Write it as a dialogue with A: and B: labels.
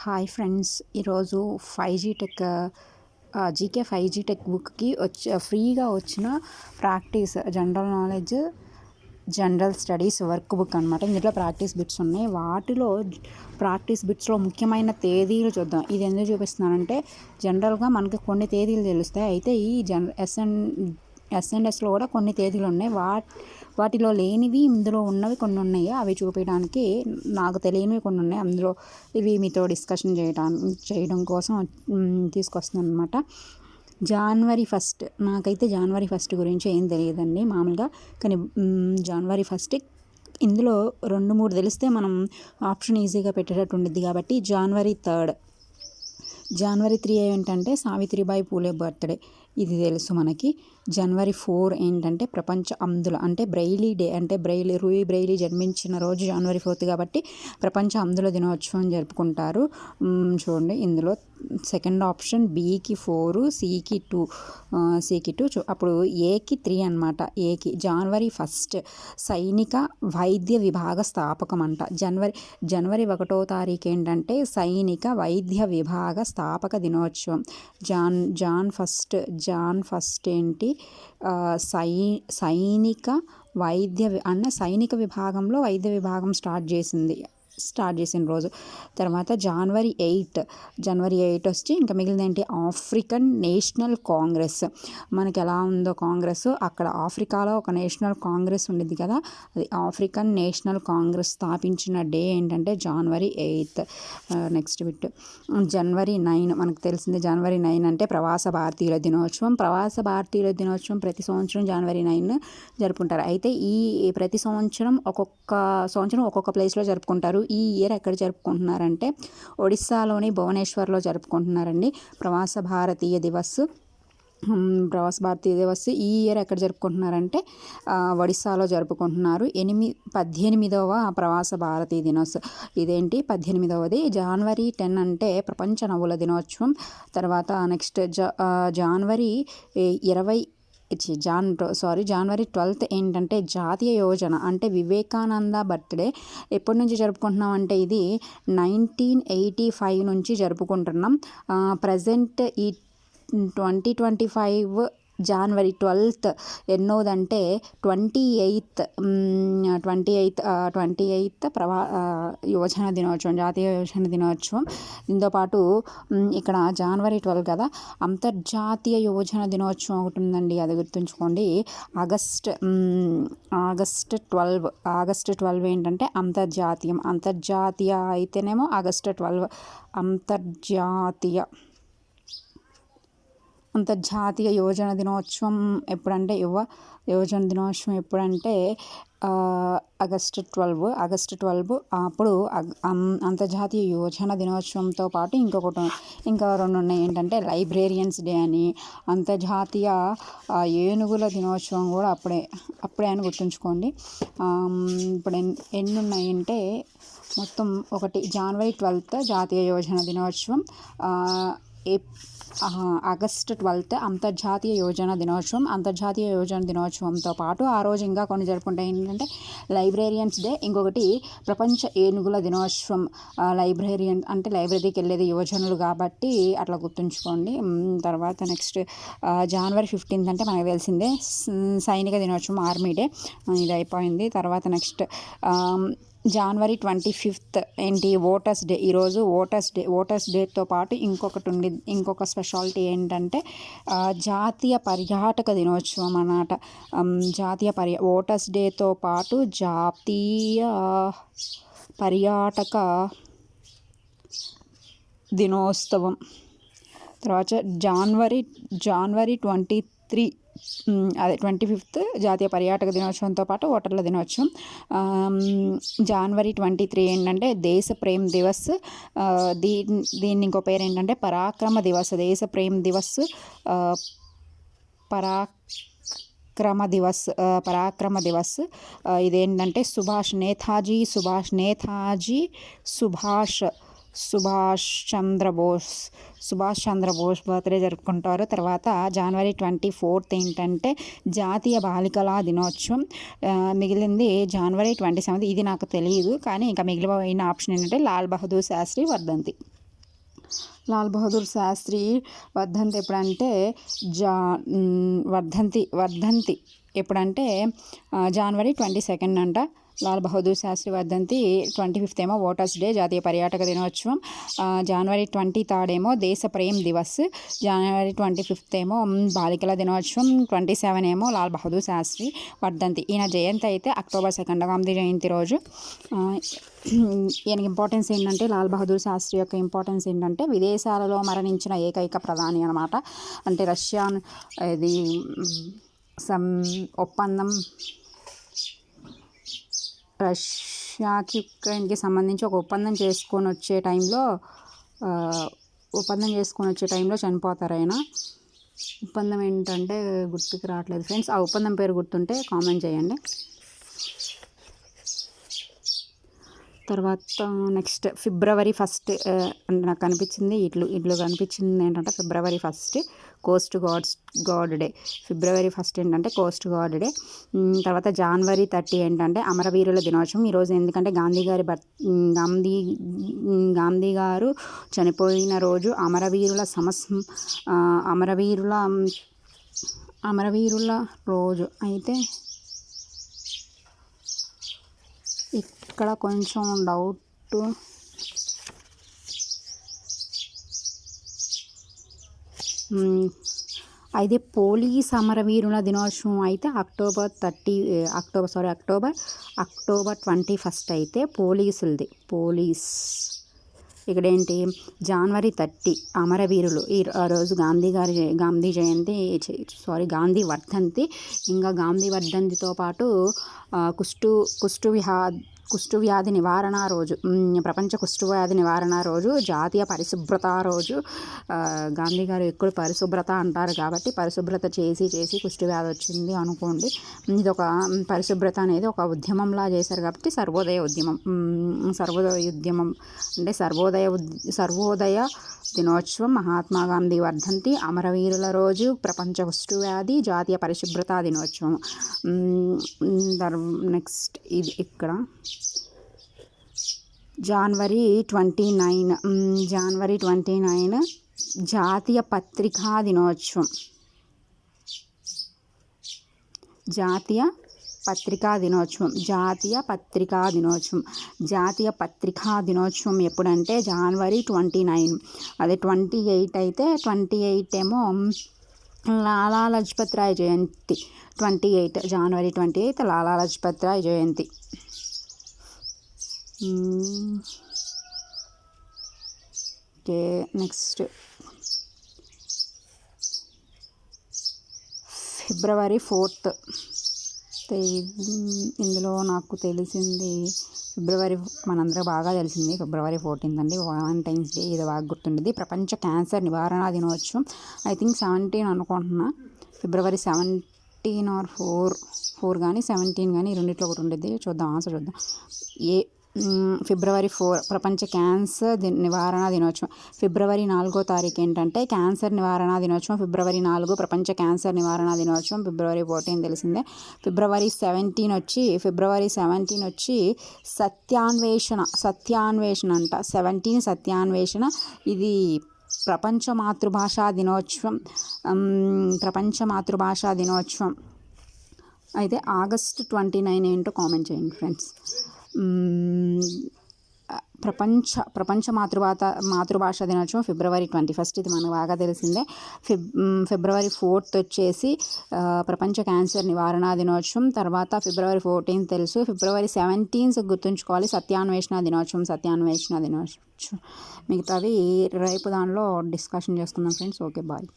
A: Hi friends, ఈరోజు 5G tech GK 5G tech బుక్కి ఫ్రీగా వచ్చిన practice general knowledge general studies work book అనమాట. ఇందులో ప్రాక్టీస్ బిట్స్ ఉన్నాయి. వాటిలో ప్రాక్టీస్ బిట్స్లో ముఖ్యమైన తేదీలు చూద్దాం. ఇది ఎందుకు చూపిస్తున్నానంటే జనరల్గా మనకి కొన్ని తేదీలు తెలుస్తాయి. అయితే ఈ ఎస్ఎన్ఎస్లో కూడా కొన్ని తేదీలు ఉన్నాయి. వాటిలో లేనివి ఇందులో ఉన్నవి కొన్ని ఉన్నాయి. అవి చూపించడానికి నాకు తెలియనివి కొన్ని ఉన్నాయి. అందులో ఇవి మీతో డిస్కషన్ చేయడం కోసం తీసుకొస్తున్నాను అనమాట. జనవరి 1 నాకైతే జనవరి 1 గురించి ఏం తెలియదండి మామూలుగా. కానీ జనవరి 1 ఇందులో 2-3 తెలిస్తే మనం ఆప్షన్ ఈజీగా పెట్టేటట్టు ఉండిద్ది. కాబట్టి జనవరి 3 జనవరి 3 ఏంటంటే సావిత్రిబాయి పూలే బర్త్డే, ఇది తెలుసు మనకి. జనవరి 4 ఏంటంటే ప్రపంచ అంధుల అంటే బ్రెయిలీ డే, అంటే రూయి బ్రెయిలీ జన్మించిన రోజు జనవరి 4 కాబట్టి ప్రపంచ అంధుల దినోత్సవం జరుపుకుంటారు. చూడండి, ఇందులో సెకండ్ ఆప్షన్ బికి 4, సికి 2, అప్పుడు ఏకి 3 అనమాట. ఏకి జనవరి 1 సైనిక వైద్య విభాగ స్థాపకం అంట. జనవరి 1వ తారీఖు ఏంటంటే సైనిక వైద్య విభాగ స్థాపక దినోత్సవం. జాన్ ఫస్ట్ ఏంటి, సైనిక సైనిక విభాగంలో వైద్య విభాగం స్టార్ట్ చేసిన రోజు. తర్వాత జనవరి 8 వచ్చి ఇంకా మిగిలిన ఏంటి, ఆఫ్రికన్ నేషనల్ కాంగ్రెస్. మనకి ఎలా ఉందో కాంగ్రెస్, అక్కడ ఆఫ్రికాలో ఒక నేషనల్ కాంగ్రెస్ ఉండిద్ది కదా, అది ఆఫ్రికన్ నేషనల్ కాంగ్రెస్ స్థాపించిన డే ఏంటంటే జనవరి 8. నెక్స్ట్ బిట్ జనవరి 9 మనకు తెలిసింది. జనవరి 9 అంటే ప్రవాస భారతీయుల దినోత్సవం. ప్రవాస భారతీయుల దినోత్సవం ప్రతి సంవత్సరం జనవరి 9 జరుపుకుంటారు. అయితే ఈ ప్రతి సంవత్సరం ఒక్కొక్క ప్లేస్లో జరుపుకుంటారు. ఈ ఇయర్ ఎక్కడ జరుపుకుంటున్నారంటే ఒడిస్సాలోని భువనేశ్వర్లో జరుపుకుంటున్నారండి. ప్రవాస భారతీయ దివస్ ఈ ఇయర్ ఎక్కడ జరుపుకుంటున్నారంటే ఒడిస్సాలో జరుపుకుంటున్నారు. 18వ ప్రవాస భారతీయ దినోత్సవం. ఇదేంటి 18వది. జనవరి 10 అంటే ప్రపంచ నవ్వుల దినోత్సవం. తర్వాత నెక్స్ట్ జనవరి 12 ఏంటంటే జాతీయ యోజన, అంటే వివేకానంద బర్త్డే. ఎప్పటి నుంచి జరుపుకుంటున్నాం అంటే ఇది 1985 నుంచి జరుపుకుంటున్నాం. ప్రజెంట్ ఈ 2025 జనవరి 12 ఎన్నోదంటే 28th యువజన దినోత్సవం, జాతీయ యువజన దినోత్సవం. దీంతోపాటు ఇక్కడ జనవరి 12 కదా, అంతర్జాతీయ యువజన దినోత్సవం ఒకటి ఉందండి, అది గుర్తుంచుకోండి. ఆగస్ట్ 12 ఏంటంటే అంతర్జాతీయ అయితేనేమో ఆగస్ట్ 12 అంతర్జాతీయ యువజన దినోత్సవం ఎప్పుడంటే ఆగస్ట్ 12. అప్పుడు అంతర్జాతీయ యువజన దినోత్సవంతో పాటు ఇంకా 2 ఉన్నాయి. ఏంటంటే లైబ్రేరియన్స్ డే అని, అంతర్జాతీయ ఏనుగుల దినోత్సవం కూడా అప్పుడే అని గుర్తుంచుకోండి. ఇప్పుడు ఎన్ని ఉన్నాయంటే మొత్తం ఒకటి జనవరి 12 జాతీయ యువజన దినోత్సవం, ఆగస్ట్ 12 అంతర్జాతీయ యోజన దినోత్సవం. అంతర్జాతీయ యోజన దినోత్సవంతో పాటు ఆ రోజు ఇంకా కొన్ని జరుపుకుంటాయి. ఏంటంటే లైబ్రేరియన్స్ డే, ఇంకొకటి ప్రపంచ ఏనుగుల దినోత్సవం. లైబ్రేరియన్ అంటే లైబ్రరీకి వెళ్ళేది యువజనులు కాబట్టి అట్లా గుర్తుంచుకోండి. తర్వాత నెక్స్ట్ జనవరి 15 అంటే మనకు తెలిసిందే సైనిక దినోత్సవం, ఆర్మీ డే. ఇది అయిపోయింది. తర్వాత నెక్స్ట్ జనవరి 25 ఏంటి, ఓటర్స్ డే. ఈరోజు ఓటర్స్ డేతో పాటు ఇంకొక స్పెషాలిటీ ఏంటంటే జాతీయ పర్యాటక దినోత్సవం అన్నమాట. ఓటర్స్ డేతో పాటు జాతీయ పర్యాటక దినోత్సవం. తర్వాత జనవరి 23 అదే 25 జాతీయ పర్యాటక దినోత్సవంతో పాటు ఓటర్ల దినోత్సవం. జనవరి 23 ఏంటంటే దేశ ప్రేమ్ దివస్. దీన్ని ఇంకో పేరు ఏంటంటే పరాక్రమ దివస్. దేశ ప్రేమ్ దివస్, పరాక్రమ దివస్. ఇదేంటంటే సుభాష్ చంద్ర బోస్ బర్త్డే జరుపుకుంటారు. తర్వాత జనవరి 24 ఏంటంటే జాతీయ బాలికల దినోత్సవం. మిగిలింది జనవరి 27. ఇది నాకు తెలియదు, కానీ ఇంకా మిగిలిన ఆప్షన్ ఏంటంటే లాల్ బహదూర్ శాస్త్రి వర్ధంతి. లాల్ బహదూర్ శాస్త్రి వర్ధంతి ఎప్పుడంటే వర్ధంతి ఎప్పుడంటే జనవరి 22 అంట. లాల్ బహదూర్ శాస్త్రి వర్ధంతి 25th ఏమో ఓటర్స్ డే, జాతీయ పర్యాటక దినోత్సవం. జనవరి 23rd ఏమో దేశ ప్రేమ్ దివస్. జనవరి 25th ఏమో బాలికల దినోత్సవం. 27 ఏమో లాల్ బహదూర్ శాస్త్రి వర్ధంతి. ఈయన జయంతి అయితే October 2 గాంధీ జయంతి రోజు. ఈయనకి ఇంపార్టెన్స్ ఏంటంటే, లాల్ బహదూర్ శాస్త్రి యొక్క ఇంపార్టెన్స్ ఏంటంటే విదేశాలలో మరణించిన ఏకైక ప్రధాని అనమాట. అంటే రష్యా ఇది ఒప్పందం, రష్యాకి ఉక్రెయిన్కి సంబంధించి ఒక ఒప్పందం చేసుకొని వచ్చే టైంలో చనిపోతారు ఆయన. ఒప్పందం ఏంటంటే గుర్తుకు రావట్లేదు ఫ్రెండ్స్. ఆ ఒప్పందం పేరు గుర్తుంటే కామెంట్ చేయండి. తర్వాత నెక్స్ట్ February 1 అంటే నాకు కనిపించింది ఇట్లు కనిపించింది ఏంటంటే February 1 Coast God day. February 1 ఏంటంటే కోస్ట్ గాడ్ డే. తర్వాత January 30 ఏంటంటే అమరవీరుల దినోత్సవం. ఈరోజు ఎందుకంటే గాంధీ గారు చనిపోయిన రోజు. అమరవీరుల రోజు అయితే ఇక్కడ కొంచెం డౌట్. అయితే పోలీస్ అమరవీరుల దినోత్సవం అయితే October 21 అయితే పోలీసులది. ఇక్కడ ఏంటి January 30 అమరవీరులు. ఆ రోజు గాంధీ వర్ధంతి. ఇంకా గాంధీ వర్ధంతితో పాటు కుష్టు వ్యాధి నివారణ రోజు, ప్రపంచ కుష్ఠవ్యాధి నివారణ రోజు, జాతీయ పరిశుభ్రత రోజు. గాంధీ గారు ఎక్కువ పరిశుభ్రత అంటారు కాబట్టి పరిశుభ్రత చేసి కుష్ఠవ్యాధి వచ్చింది అనుకోండి. ఇది ఒక పరిశుభ్రత అనేది ఒక ఉద్యమంలా చేశారు కాబట్టి సర్వోదయ ఉద్యమం అంటే సర్వోదయ దినోత్సవం, మహాత్మా గాంధీ వర్ధంతి, అమరవీరుల రోజు, ప్రపంచ కుష్ఠవ్యాధి, జాతీయ పరిశుభ్రత దినోత్సవం. నెక్స్ట్ ఇది ఇక్కడ January 29 జాతీయ పత్రికా దినోత్సవం. జాతీయ పత్రికా దినోత్సవం ఎప్పుడంటే January 29. అదే 28 అయితే 28 ఏమో లాలా లజపత్ రాయ్ జయంతి. 28 January 28 లాలా లజపత్ రాయ్ జయంతి. Okay, next February 4. ఇందులో నాకు తెలిసింది మనందరూ బాగా తెలిసింది February 14 అండి, వాలంటైన్స్ డే. ఇది బాగా గుర్తుండేది. ప్రపంచ క్యాన్సర్ నివారణ దినోత్సవం. I think 17 అనుకుంటున్నా. February 17 or 4 కానీ 17 కానీ రెండిట్లో ఒకటి ఉండేది. ఆన్సర్ చూద్దాం. February 4 ప్రపంచ క్యాన్సర్ నివారణ దినోత్సవం. February 4 ఏంటంటే క్యాన్సర్ నివారణ దినోత్సవం. February 4 ప్రపంచ క్యాన్సర్ నివారణ దినోత్సవం. February 14 తెలిసిందే. February 17 వచ్చి సత్యాన్వేషణ అంట. 17 సత్యాన్వేషణ. ఇది ప్రపంచ మాతృభాషా దినోత్సవం. అయితే August 29 ఏంటో కామెంట్ చేయండి ఫ్రెండ్స్. ప్రపంచ మాతృభాషా దినోత్సవం February 21. ఇది మనకు బాగా తెలిసిందే. February 4 వచ్చేసి ప్రపంచ క్యాన్సర్ నివారణ దినోత్సవం. తర్వాత February 14 తెలుసు. February 17 గుర్తుంచుకోవాలి, సత్యాన్వేషణ దినోత్సవం. మిగతావి రేపు దానిలో డిస్కషన్ చేసుకుందాం ఫ్రెండ్స్. Okay, bye.